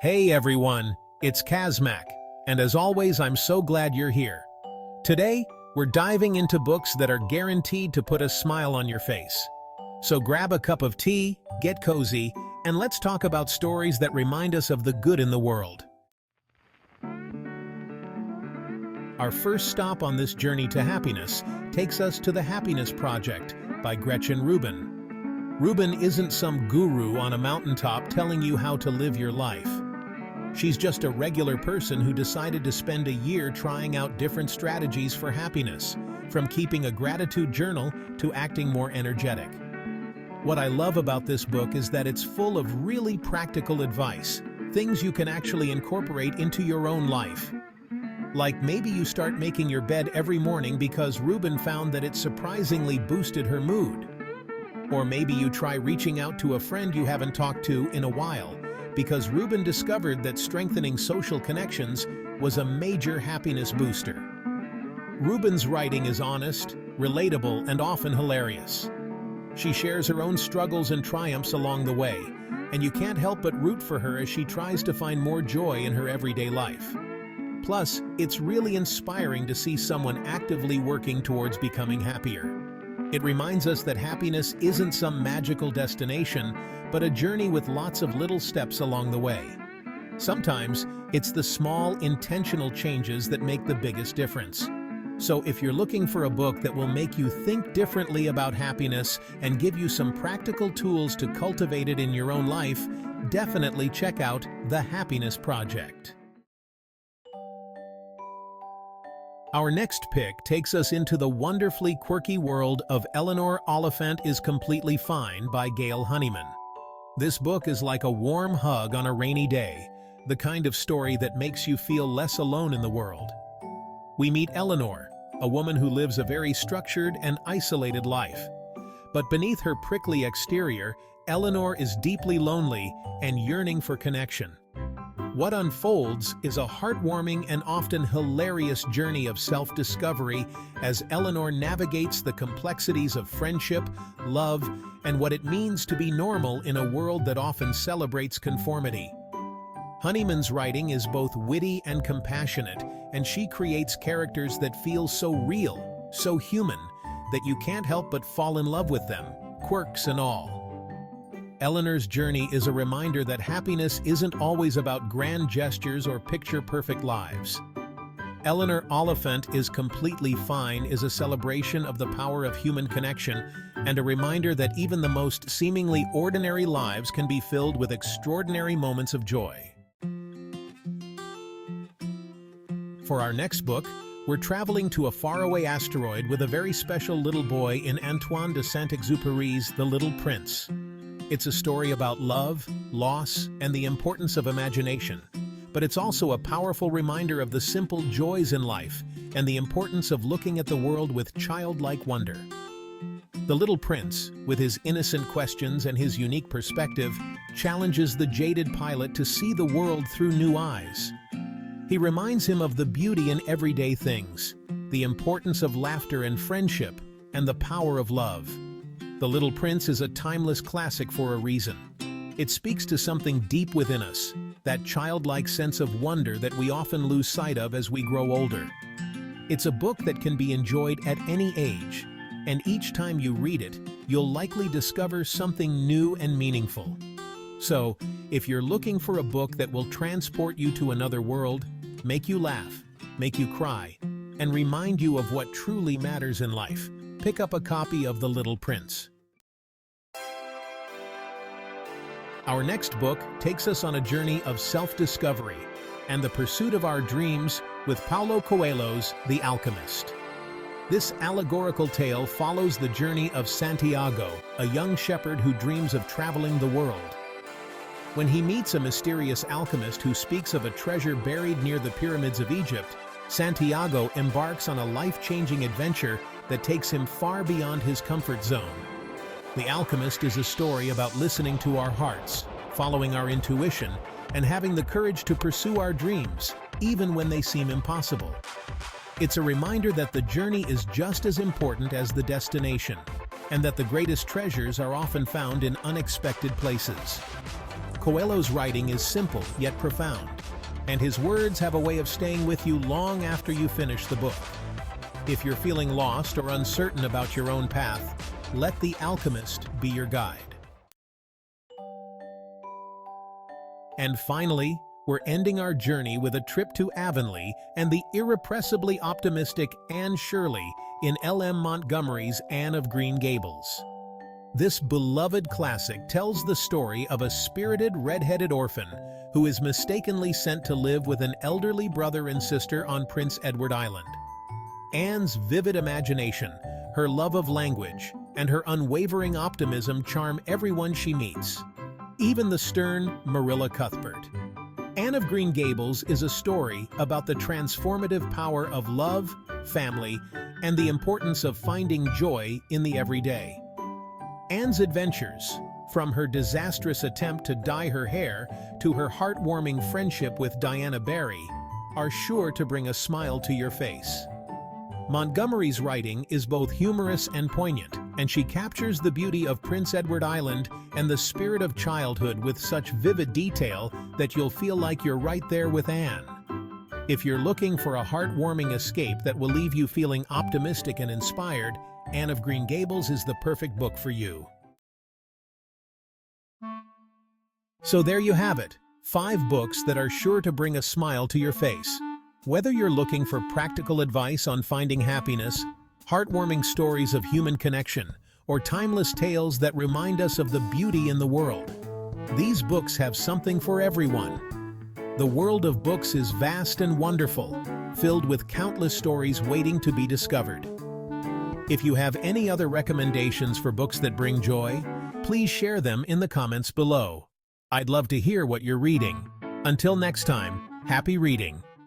Hey everyone, it's Kazmak, and as always I'm so glad you're here. Today, we're diving into books that are guaranteed to put a smile on your face. So grab a cup of tea, get cozy, and let's talk about stories that remind us of the good in the world. Our first stop on this journey to happiness takes us to The Happiness Project by Gretchen Rubin. Rubin isn't some guru on a mountaintop telling you how to live your life. She's just a regular person who decided to spend a year trying out different strategies for happiness, from keeping a gratitude journal to acting more energetic. What I love about this book is that it's full of really practical advice, things you can actually incorporate into your own life. Like maybe you start making your bed every morning because Rubin found that it surprisingly boosted her mood. Or maybe you try reaching out to a friend you haven't talked to in a while, because Rubin discovered that strengthening social connections was a major happiness booster. Rubin's writing is honest, relatable, and often hilarious. She shares her own struggles and triumphs along the way, and you can't help but root for her as she tries to find more joy in her everyday life. Plus, it's really inspiring to see someone actively working towards becoming happier. It reminds us that happiness isn't some magical destination, but a journey with lots of little steps along the way. Sometimes, it's the small, intentional changes that make the biggest difference. So if you're looking for a book that will make you think differently about happiness and give you some practical tools to cultivate it in your own life, definitely check out The Happiness Project. Our next pick takes us into the wonderfully quirky world of Eleanor Oliphant is Completely Fine by Gail Honeyman. This book is like a warm hug on a rainy day, the kind of story that makes you feel less alone in the world. We meet Eleanor, a woman who lives a very structured and isolated life. But beneath her prickly exterior, Eleanor is deeply lonely and yearning for connection. What unfolds is a heartwarming and often hilarious journey of self-discovery as Eleanor navigates the complexities of friendship, love, and what it means to be normal in a world that often celebrates conformity. Honeyman's writing is both witty and compassionate, and she creates characters that feel so real, so human, that you can't help but fall in love with them, quirks and all. Eleanor's journey is a reminder that happiness isn't always about grand gestures or picture-perfect lives. Eleanor Oliphant is Completely Fine is a celebration of the power of human connection and a reminder that even the most seemingly ordinary lives can be filled with extraordinary moments of joy. For our next book, we're traveling to a faraway asteroid with a very special little boy in Antoine de Saint-Exupéry's The Little Prince. It's a story about love, loss, and the importance of imagination. But it's also a powerful reminder of the simple joys in life and the importance of looking at the world with childlike wonder. The Little Prince, with his innocent questions and his unique perspective, challenges the jaded pilot to see the world through new eyes. He reminds him of the beauty in everyday things, the importance of laughter and friendship, and the power of love. The Little Prince is a timeless classic for a reason. It speaks to something deep within us, that childlike sense of wonder that we often lose sight of as we grow older. It's a book that can be enjoyed at any age, and each time you read it, you'll likely discover something new and meaningful. So, if you're looking for a book that will transport you to another world, make you laugh, make you cry, and remind you of what truly matters in life, pick up a copy of The Little Prince. Our next book takes us on a journey of self-discovery and the pursuit of our dreams with Paulo Coelho's The Alchemist. This allegorical tale follows the journey of Santiago, a young shepherd who dreams of traveling the world. When he meets a mysterious alchemist who speaks of a treasure buried near the pyramids of Egypt, Santiago embarks on a life-changing adventure that takes him far beyond his comfort zone. The Alchemist is a story about listening to our hearts, following our intuition, and having the courage to pursue our dreams, even when they seem impossible. It's a reminder that the journey is just as important as the destination, and that the greatest treasures are often found in unexpected places. Coelho's writing is simple yet profound, and his words have a way of staying with you long after you finish the book. If you're feeling lost or uncertain about your own path, let The Alchemist be your guide. And finally, we're ending our journey with a trip to Avonlea and the irrepressibly optimistic Anne Shirley in L.M. Montgomery's Anne of Green Gables. This beloved classic tells the story of a spirited red-headed orphan who is mistakenly sent to live with an elderly brother and sister on Prince Edward Island. Anne's vivid imagination, her love of language, and her unwavering optimism charm everyone she meets, even the stern Marilla Cuthbert. Anne of Green Gables is a story about the transformative power of love, family, and the importance of finding joy in the everyday. Anne's adventures, from her disastrous attempt to dye her hair to her heartwarming friendship with Diana Barry, are sure to bring a smile to your face. Montgomery's writing is both humorous and poignant, and she captures the beauty of Prince Edward Island and the spirit of childhood with such vivid detail that you'll feel like you're right there with Anne. If you're looking for a heartwarming escape that will leave you feeling optimistic and inspired, Anne of Green Gables is the perfect book for you. So there you have it, 5 books that are sure to bring a smile to your face. Whether you're looking for practical advice on finding happiness, heartwarming stories of human connection, or timeless tales that remind us of the beauty in the world, these books have something for everyone. The world of books is vast and wonderful, filled with countless stories waiting to be discovered. If you have any other recommendations for books that bring joy, please share them in the comments below. I'd love to hear what you're reading. Until next time, happy reading!